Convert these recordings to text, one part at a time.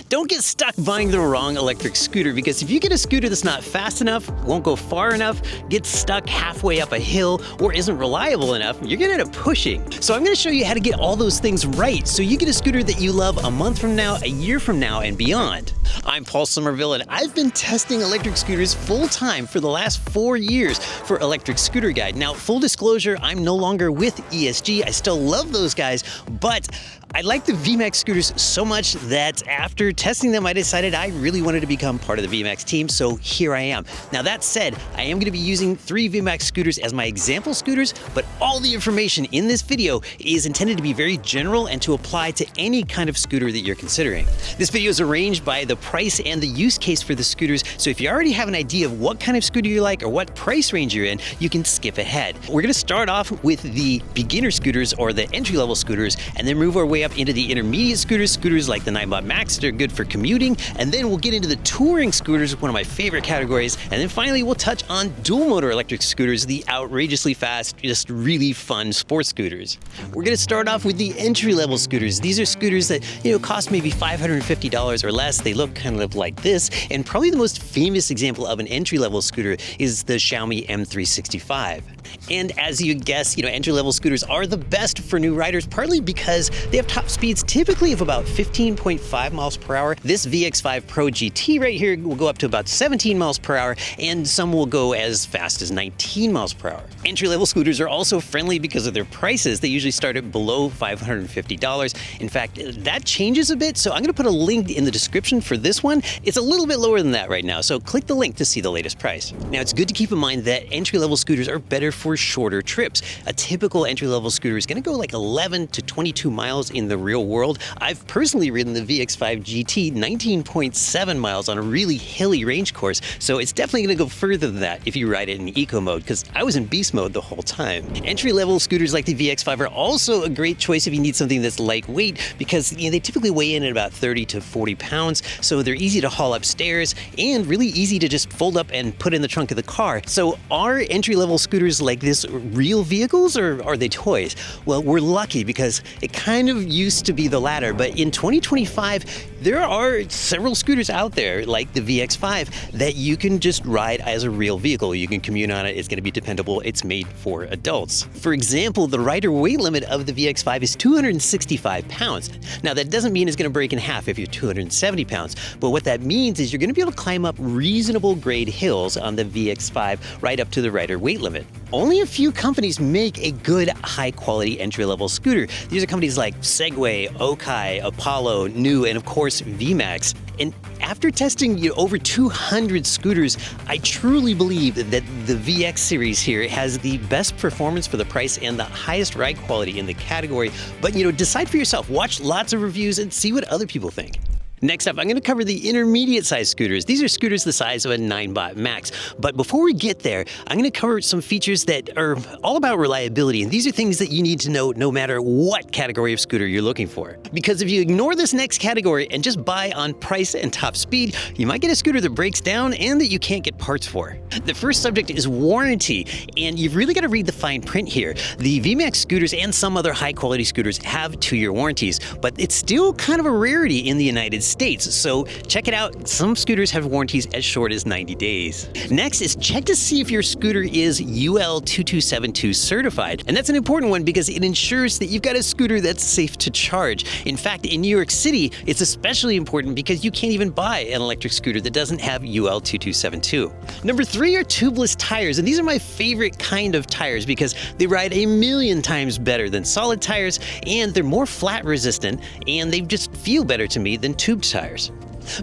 Don't get stuck buying the wrong electric scooter, because if you get a scooter that's not fast enough, won't go far enough, gets stuck halfway up a hill, or isn't reliable enough, you're gonna end up pushing. So I'm gonna show you how to get all those things right so you get a scooter that you love a month from now, a year from now, and beyond. I'm Paul Somerville, and I've been testing electric scooters full-time for the last 4 years for Electric Scooter Guide. Now, full disclosure, I'm no longer with ESG. I still love those guys, but I like the VMAX scooters so much that after testing them, I decided I really wanted to become part of the VMAX team, so here I am. Now that said, I am going to be using 3 VMAX scooters as my example scooters, but all the information in this video is intended to be very general and to apply to any kind of scooter that you're considering. This video is arranged by the price and the use case for the scooters, so if you already have an idea of what kind of scooter you like or what price range you're in, you can skip ahead. We're going to start off with the beginner scooters or the entry-level scooters, and then move our way up into the intermediate scooters like the Ninebot Max. They're good for commuting, and then we'll get into the touring scooters, one of my favorite categories, and then finally we'll touch on dual motor electric scooters, the outrageously fast, just really fun sports scooters. We're going to start off with the entry-level scooters. These are scooters that, cost maybe $550 or less. They look kind of like this, and probably the most famous example of an entry-level scooter is the Xiaomi M365. And as you guess, entry-level scooters are the best for new riders, partly because they have top speeds typically of about 15.5 miles per hour. This VX5 Pro GT right here will go up to about 17 miles per hour, and some will go as fast as 19 miles per hour. Entry-level scooters are also friendly because of their prices. They usually start at below $550. In fact, that changes a bit, so I'm going to put a link in the description for this one. It's a little bit lower than that right now, so click the link to see the latest price. Now, it's good to keep in mind that entry-level scooters are better for shorter trips. A typical entry-level scooter is going to go like 11 to 22 miles in the real world. I've personally ridden the VX5 GT 19.7 miles on a really hilly range course, so it's definitely going to go further than that if you ride it in eco mode, because I was in beast mode the whole time. Entry-level scooters like the VX5 are also a great choice if you need something that's lightweight, because they typically weigh in at about 30 to 40 pounds, so they're easy to haul upstairs and really easy to just fold up and put in the trunk of the car. So are entry-level scooters like this real vehicles, or are they toys? Well, we're lucky because it kind of used to be the latter, but in 2025, there are several scooters out there like the VX5 that you can just ride as a real vehicle. You can commute on it, it's going to be dependable, it's made for adults. For example, the rider weight limit of the VX5 is 265 pounds. Now, that doesn't mean it's going to break in half if you're 270 pounds, but what that means is you're going to be able to climb up reasonable grade hills on the VX5 right up to the rider weight limit. Only a few companies make a good, high-quality entry-level scooter. These are companies like Segway, Okai, Apollo, New, and of course, VMAX. And after testing over 200 scooters, I truly believe that the VX series here has the best performance for the price and the highest ride quality in the category. But decide for yourself. Watch lots of reviews and see what other people think. Next up, I'm going to cover the intermediate-sized scooters. These are scooters the size of a Ninebot Max. But before we get there, I'm going to cover some features that are all about reliability. And these are things that you need to know no matter what category of scooter you're looking for. Because if you ignore this next category and just buy on price and top speed, you might get a scooter that breaks down and that you can't get parts for. The first subject is warranty. And you've really got to read the fine print here. The VMAX scooters and some other high-quality scooters have 2-year warranties, but it's still kind of a rarity in the United States, so check it out. Some scooters have warranties as short as 90 days. Next is check to see if your scooter is UL 2272 certified, and that's an important one because it ensures that you've got a scooter that's safe to charge. In fact, in New York City, it's especially important because you can't even buy an electric scooter that doesn't have UL 2272. Number 3 are tubeless tires, and these are my favorite kind of tires because they ride a million times better than solid tires, and they're more flat resistant, and they just feel better to me than tube tires.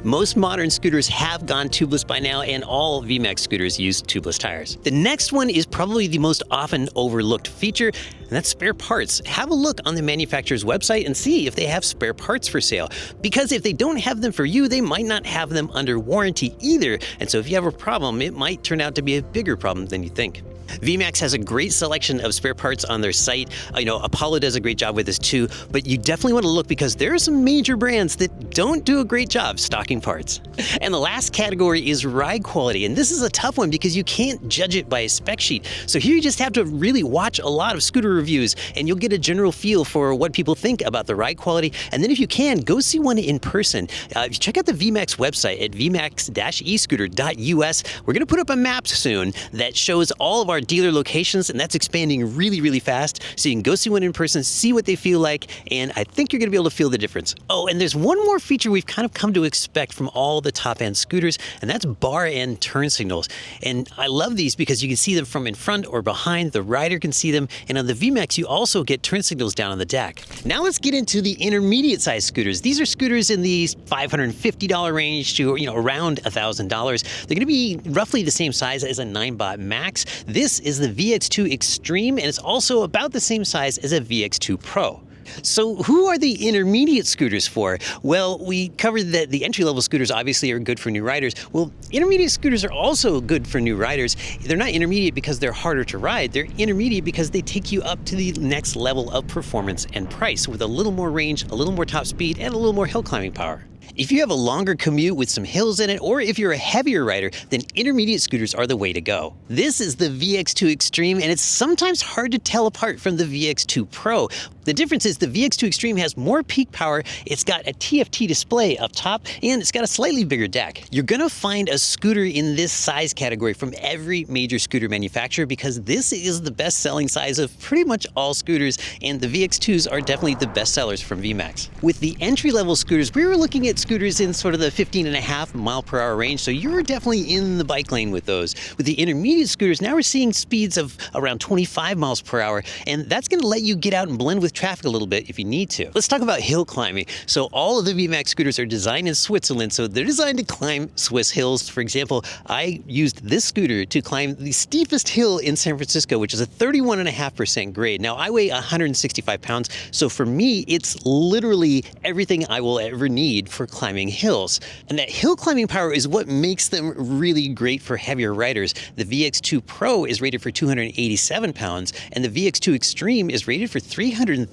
Most modern scooters have gone tubeless by now, and all VMAX scooters use tubeless tires. The next one is probably the most often overlooked feature, and that's spare parts. Have a look on the manufacturer's website and see if they have spare parts for sale. Because if they don't have them for you, they might not have them under warranty either, and so if you have a problem, it might turn out to be a bigger problem than you think. VMAX has a great selection of spare parts on their site. Apollo does a great job with this too, but you definitely want to look because there are some major brands that don't do a great job stocking parts. And the last category is ride quality, and this is a tough one because you can't judge it by a spec sheet. So here you just have to really watch a lot of scooter reviews, and you'll get a general feel for what people think about the ride quality. And then if you can, go see one in person. Check out the VMAX website at vmax-escooter.us. We're going to put up a map soon that shows all of our dealer locations, and that's expanding really, really fast. So you can go see one in person, see what they feel like, and I think you're going to be able to feel the difference. Oh, and there's one more feature we've kind of come to expect from all the top-end scooters, and that's bar and turn signals. And I love these because you can see them from in front or behind. The rider can see them, and on the VMAX you also get turn signals down on the deck. Now let's get into the intermediate-sized scooters. These are scooters in the $550 range to around $1,000. They're going to be roughly the same size as a Ninebot Max. This is the VX2 Extreme, and it's also about the same size as a VX2 Pro. So who are the intermediate scooters for? Well, we covered that the entry-level scooters obviously are good for new riders. Well, intermediate scooters are also good for new riders. They're not intermediate because they're harder to ride. They're intermediate because they take you up to the next level of performance and price with a little more range, a little more top speed, and a little more hill climbing power. If you have a longer commute with some hills in it, or if you're a heavier rider, then intermediate scooters are the way to go. This is the VX2 Extreme, and it's sometimes hard to tell apart from the VX2 Pro. The difference is the VX2 Extreme has more peak power, it's got a TFT display up top, and it's got a slightly bigger deck. You're gonna find a scooter in this size category from every major scooter manufacturer because this is the best-selling size of pretty much all scooters, and the VX2s are definitely the best sellers from VMAX. With the entry-level scooters, we were looking at scooters in sort of the 15.5 mile/hour range, so you're definitely in the bike lane with those. With the intermediate scooters, now we're seeing speeds of around 25 miles per hour, and that's gonna let you get out and blend with traffic a little bit if you need to. Let's talk about hill climbing. So all of the VMAX scooters are designed in Switzerland, so they're designed to climb Swiss hills. For example, I used this scooter to climb the steepest hill in San Francisco, which is a 31.5% grade. Now, I weigh 165 pounds, so for me, it's literally everything I will ever need for climbing hills. And that hill climbing power is what makes them really great for heavier riders. The VX2 Pro is rated for 287 pounds, and the VX2 Extreme is rated for 330.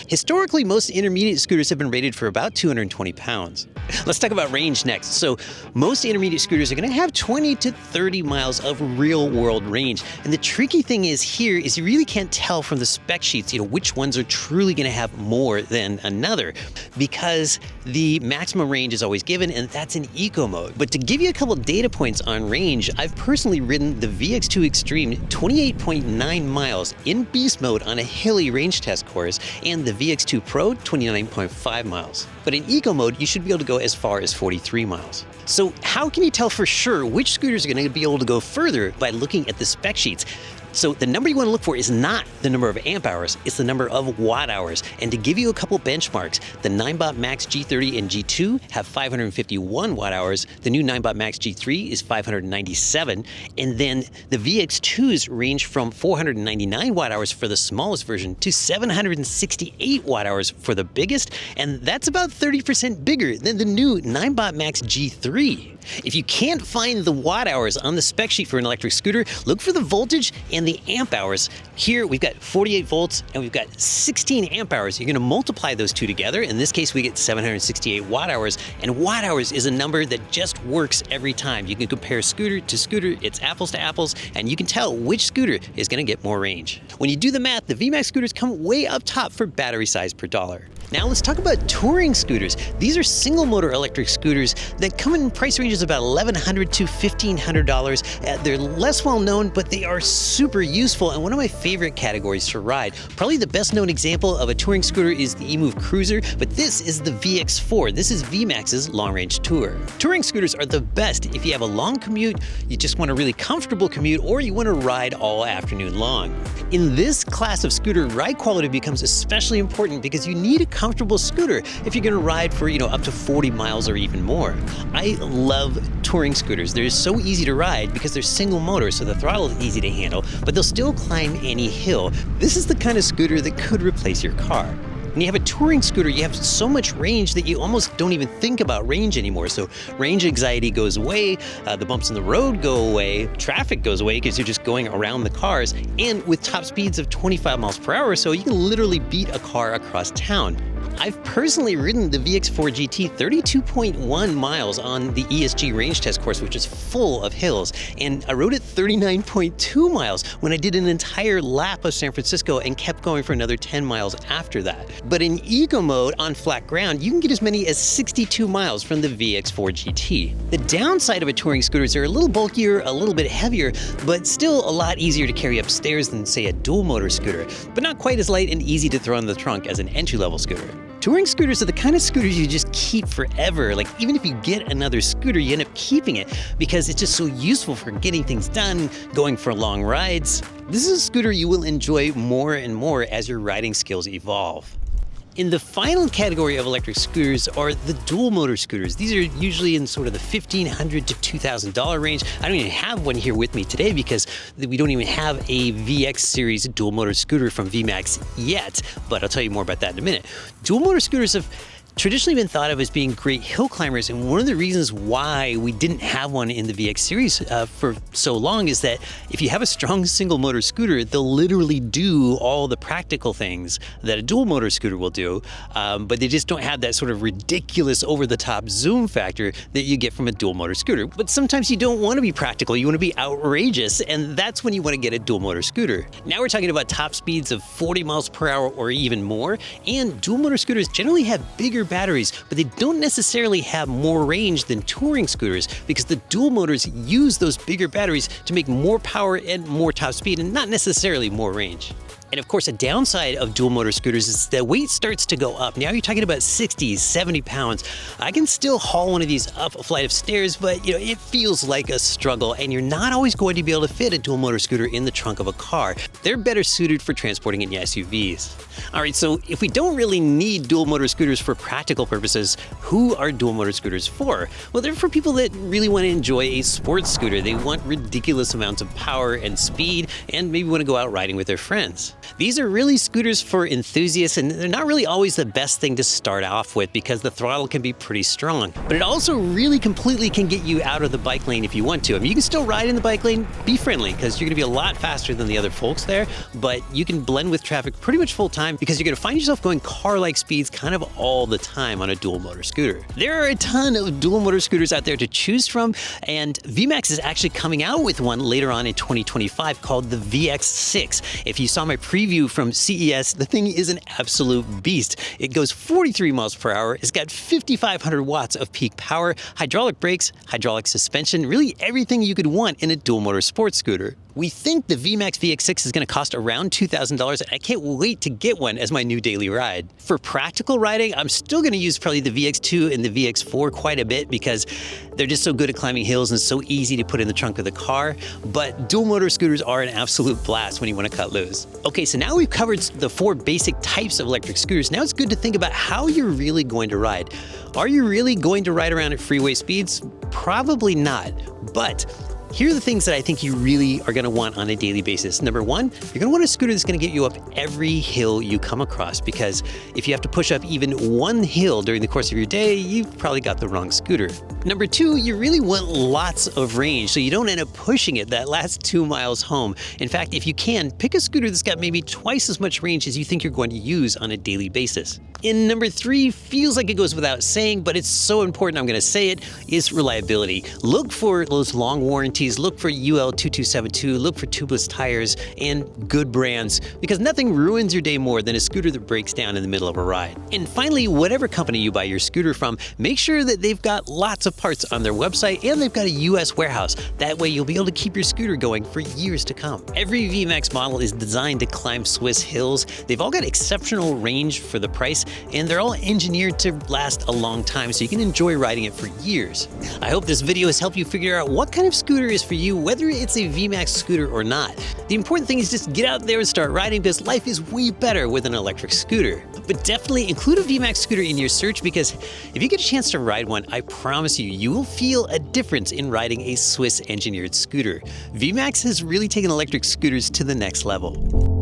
Historically, most intermediate scooters have been rated for about 220 pounds. Let's talk about range next. So most intermediate scooters are going to have 20 to 30 miles of real-world range. And the tricky thing is here is you really can't tell from the spec sheets, which ones are truly going to have more than another, because the maximum range is always given, and that's in eco mode. But to give you a couple data points on range, I've personally ridden the VX2 Extreme 28.9 miles in beast mode on a hilly range test course, and the VX2 Pro 29.5 miles. But in eco mode, you should be able to go as far as 43 miles. So how can you tell for sure which scooters are going to be able to go further? By looking at the spec sheets. So the number you want to look for is not the number of amp hours, it's the number of watt hours. And to give you a couple benchmarks, the Ninebot Max G30 and G2 have 551 watt hours, the new Ninebot Max G3 is 597, and then the VX2s range from 499 watt hours for the smallest version to 768 watt hours for the biggest, and that's about 30% bigger than the new Ninebot Max G3. If you can't find the watt hours on the spec sheet for an electric scooter, look for the voltage and the amp hours. Here we've got 48 volts and we've got 16 amp hours. You're going to multiply those two together. In this case, we get 768 watt hours, and watt hours is a number that just works every time. You can compare scooter to scooter, it's apples to apples, and you can tell which scooter is going to get more range. When you do the math, the VMAX scooters come way up top for battery size per dollar. Now let's talk about touring scooters. These are single motor electric scooters that come in price ranges about $1,100 to $1,500. They're less well known, but they are super useful and one of my favorite categories to ride. Probably the best known example of a touring scooter is the eMove Cruiser, but this is the VX4. This is VMAX's long range tour. Touring scooters are the best if you have a long commute, you just want a really comfortable commute, or you want to ride all afternoon long. In this class of scooter, ride quality becomes especially important because you need a comfortable scooter if you're going to ride for, up to 40 miles or even more. I love touring scooters. They're so easy to ride because they're single motor, so the throttle is easy to handle, but they'll still climb any hill. This is the kind of scooter that could replace your car. When you have a touring scooter, you have so much range that you almost don't even think about range anymore. So range anxiety goes away, the bumps in the road go away, traffic goes away because you're just going around the cars, and with top speeds of 25 miles per hour, so you can literally beat a car across town. I've personally ridden the VX4 GT 32.1 miles on the ESG range test course, which is full of hills, and I rode it 39.2 miles when I did an entire lap of San Francisco and kept going for another 10 miles after that. But in eco mode on flat ground, you can get as many as 62 miles from the VX4 GT. The downside of a touring scooter is they're a little bulkier, a little bit heavier, but still a lot easier to carry upstairs than, say, a dual motor scooter, but not quite as light and easy to throw in the trunk as an entry-level scooter. Touring scooters are the kind of scooters you just keep forever. Like, even if you get another scooter, you end up keeping it because it's just so useful for getting things done, going for long rides. This is a scooter you will enjoy more and more as your riding skills evolve. In the final category of electric scooters are the dual motor scooters. These are usually in sort of the $1,500 to $2,000 range. I don't even have one here with me today because we don't even have a VX series dual motor scooter from VMAX yet, but I'll tell you more about that in a minute. Dual motor scooters have traditionally been thought of as being great hill climbers, and one of the reasons why we didn't have one in the VX series for so long is that if you have a strong single motor scooter, they'll literally do all the practical things that a dual motor scooter will do, but they just don't have that sort of ridiculous over-the-top zoom factor that you get from a dual motor scooter. But sometimes you don't want to be practical, you want to be outrageous, and that's when you want to get a dual motor scooter. Now we're talking about top speeds of 40 miles per hour or even more, and dual motor scooters generally have bigger batteries, but they don't necessarily have more range than touring scooters because the dual motors use those bigger batteries to make more power and more top speed and not necessarily more range. And of course, a downside of dual motor scooters is that weight starts to go up. Now you're talking about 60, 70 pounds. I can still haul one of these up a flight of stairs, but it feels like a struggle, and you're not always going to be able to fit a dual motor scooter in the trunk of a car. They're better suited for transporting in SUVs. All right, so if we don't really need dual motor scooters for practical purposes, who are dual motor scooters for? Well, they're for people that really want to enjoy a sports scooter. They want ridiculous amounts of power and speed, and maybe want to go out riding with their friends. These are really scooters for enthusiasts, and they're not really always the best thing to start off with because the throttle can be pretty strong. But it also really completely can get you out of the bike lane if you want to. I mean, you can still ride in the bike lane, be friendly, because you're going to be a lot faster than the other folks there, but you can blend with traffic pretty much full time because you're going to find yourself going car-like speeds kind of all the time on a dual motor scooter. There are a ton of dual motor scooters out there to choose from, and VMAX is actually coming out with one later on in 2025 called the VX6. If you saw my preview from CES, the thing is an absolute beast. It goes 43 miles per hour. It's got 5,500 watts of peak power, hydraulic brakes, hydraulic suspension, really everything you could want in a dual motor sports scooter. We think the VMAX VX6 is going to cost around $2,000, and I can't wait to get one as my new daily ride. For practical riding, I'm still going to use probably the VX2 and the VX4 quite a bit because they're just so good at climbing hills and so easy to put in the trunk of the car, but dual motor scooters are an absolute blast when you want to cut loose. Okay, so now we've covered the 4 basic types of electric scooters. Now it's good to think about how you're really going to ride. Are you really going to ride around at freeway speeds? Probably not, but here are the things that I think you really are going to want on a daily basis. Number one, you're going to want a scooter that's going to get you up every hill you come across, because if you have to push up even one hill during the course of your day, you've probably got the wrong scooter. Number two, you really want lots of range so you don't end up pushing it that last 2 miles home. In fact, if you can, pick a scooter that's got maybe twice as much range as you think you're going to use on a daily basis. And number three, feels like it goes without saying, but it's so important I'm going to say it, is reliability. Look for those long warranties, look for UL 2272, look for tubeless tires, and good brands, because nothing ruins your day more than a scooter that breaks down in the middle of a ride. And finally, whatever company you buy your scooter from, make sure that they've got lots of parts on their website and they've got a US warehouse. That way you'll be able to keep your scooter going for years to come. Every VMAX model is designed to climb Swiss hills. They've all got exceptional range for the price, and they're all engineered to last a long time so you can enjoy riding it for years. I hope this video has helped you figure out what kind of scooter is for you, whether it's a VMAX scooter or not. The important thing is just get out there and start riding, because life is way better with an electric scooter. But definitely include a VMAX scooter in your search, because if you get a chance to ride one, I promise you, you will feel a difference in riding a Swiss engineered scooter. VMAX has really taken electric scooters to the next level.